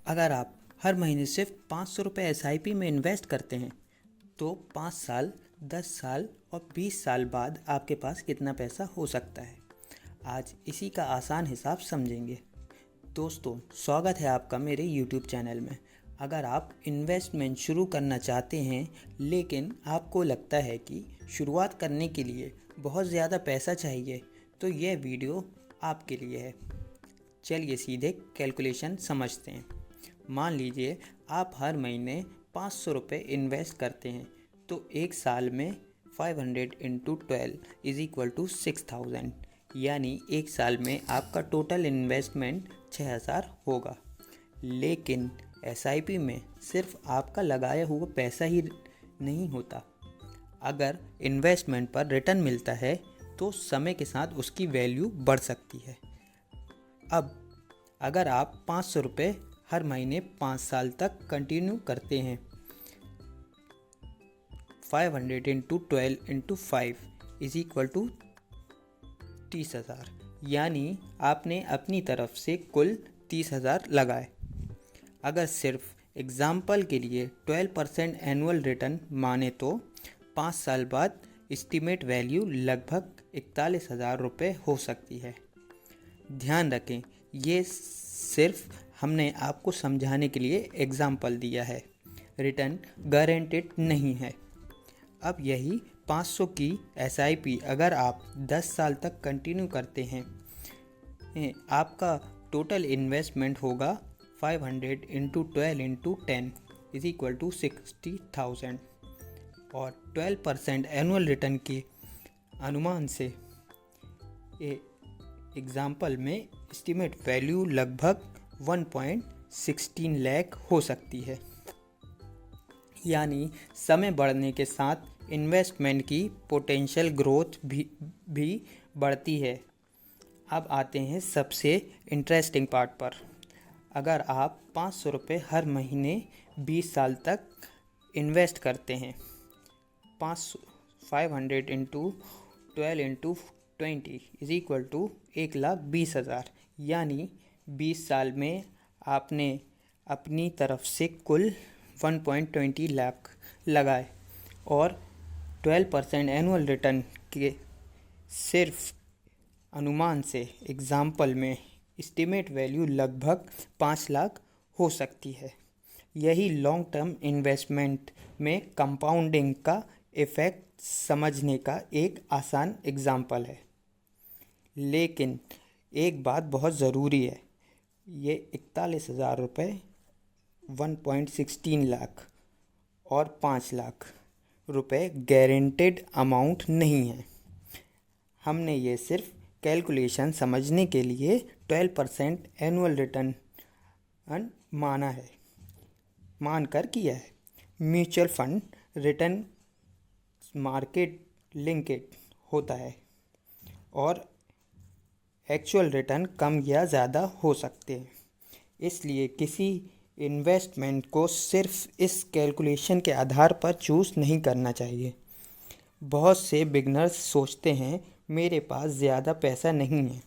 अगर आप हर महीने सिर्फ 500 रुपये SIP में इन्वेस्ट करते हैं तो 5 साल, 10 साल और 20 साल बाद आपके पास कितना पैसा हो सकता है। आज इसी का आसान हिसाब समझेंगे। दोस्तों, स्वागत है आपका मेरे YouTube चैनल में। अगर आप इन्वेस्टमेंट शुरू करना चाहते हैं लेकिन आपको लगता है कि शुरुआत करने के लिए बहुत ज़्यादा पैसा चाहिए तो यह वीडियो आपके लिए है। चलिए सीधे कैलकुलेशन समझते हैं। मान लीजिए आप हर महीने 500 रुपये इन्वेस्ट करते हैं तो एक साल में 500 इंटू 12 इज़ इक्वल टू 6000, यानी एक साल में आपका टोटल इन्वेस्टमेंट 6000 होगा। लेकिन SIP में सिर्फ आपका लगाया हुआ पैसा ही नहीं होता। अगर इन्वेस्टमेंट पर रिटर्न मिलता है तो समय के साथ उसकी वैल्यू बढ़ सकती है। अब अगर आप 500 रुपये हर महीने 5 साल तक कंटिन्यू करते हैं, 500 into 12 into 5 is equal to 30,000, यानी आपने अपनी तरफ से कुल 30,000 लगाए। अगर सिर्फ एग्ज़ाम्पल के लिए 12% एनुअल रिटर्न माने तो 5 साल बाद एस्टीमेट वैल्यू लगभग 41,000 रुपये हो सकती है। ध्यान रखें, ये सिर्फ हमने आपको समझाने के लिए एग्जाम्पल दिया है, रिटर्न गारंटेड नहीं है। अब यही 500 की SIP अगर आप 10 साल तक कंटिन्यू करते हैं, आपका टोटल इन्वेस्टमेंट होगा 500 into 12 into 10 is equal to 60,000 और 12% एनुअल रिटर्न के अनुमान से एग्जाम्पल में एस्टीमेट वैल्यू लगभग 1.16 लाख हो सकती है। यानी समय बढ़ने के साथ इन्वेस्टमेंट की पोटेंशियल ग्रोथ भी बढ़ती है। अब आते हैं सबसे इंटरेस्टिंग पार्ट पर। अगर आप 500 रुपये हर महीने 20 साल तक इन्वेस्ट करते हैं, 500 into 12 into 20 is equal to 1,20,000, यानी 20 साल में आपने अपनी तरफ से कुल 1.20 लाख लगाए और 12% एनुअल रिटर्न के सिर्फ अनुमान से एग्जाम्पल में एस्टीमेट वैल्यू लगभग 5 लाख हो सकती है। यही लॉन्ग टर्म इन्वेस्टमेंट में कंपाउंडिंग का इफ़ेक्ट समझने का एक आसान एग्जाम्पल है। लेकिन एक बात बहुत ज़रूरी है, ये 41,000 रुपये, 1.16 लाख और 5 लाख रुपए गारंटेड अमाउंट नहीं है। हमने ये सिर्फ कैलकुलेशन समझने के लिए 12% एनुअल रिटर्न मानकर किया है। Mutual fund return market linked होता है और एक्चुअल रिटर्न कम या ज़्यादा हो सकते हैं। इसलिए किसी इन्वेस्टमेंट को सिर्फ इस कैलकुलेशन के आधार पर चूज़ नहीं करना चाहिए। बहुत से बिगनर्स सोचते हैं मेरे पास ज़्यादा पैसा नहीं है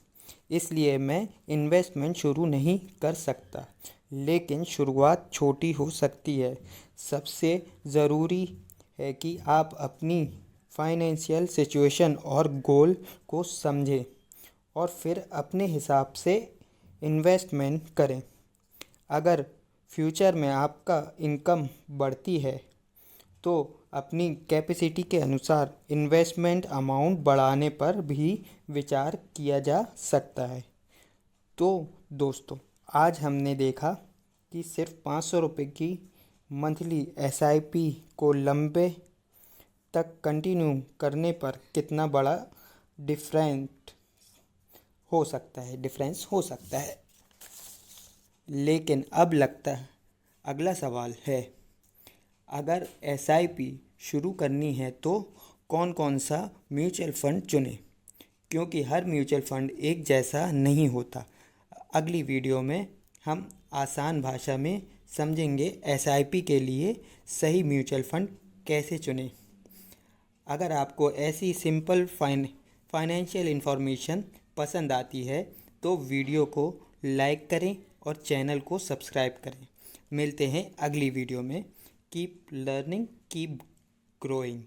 इसलिए मैं इन्वेस्टमेंट शुरू नहीं कर सकता। लेकिन शुरुआत छोटी हो सकती है। सबसे ज़रूरी है कि आप अपनी फाइनेंशियल सिचुएशन और गोल को समझें और फिर अपने हिसाब से इन्वेस्टमेंट करें। अगर फ्यूचर में आपका इनकम बढ़ती है तो अपनी कैपेसिटी के अनुसार इन्वेस्टमेंट अमाउंट बढ़ाने पर भी विचार किया जा सकता है। तो दोस्तों, आज हमने देखा कि सिर्फ 500 रुपये की मंथली SIP को लंबे तक कंटिन्यू करने पर कितना बड़ा डिफरेंस हो सकता है। लेकिन अब लगता है अगला सवाल है, अगर SIP शुरू करनी है तो कौन कौन सा म्यूचुअल फ़ंड चुनें, क्योंकि हर म्यूचुअल फ़ंड एक जैसा नहीं होता। अगली वीडियो में हम आसान भाषा में समझेंगे SIP के लिए सही म्यूचुअल फ़ंड कैसे चुनें। अगर आपको ऐसी सिंपल फाइनेंशियल इन्फॉर्मेशन पसंद आती है तो वीडियो को लाइक करें और चैनल को सब्सक्राइब करें। मिलते हैं अगली वीडियो में। Keep learning, keep growing.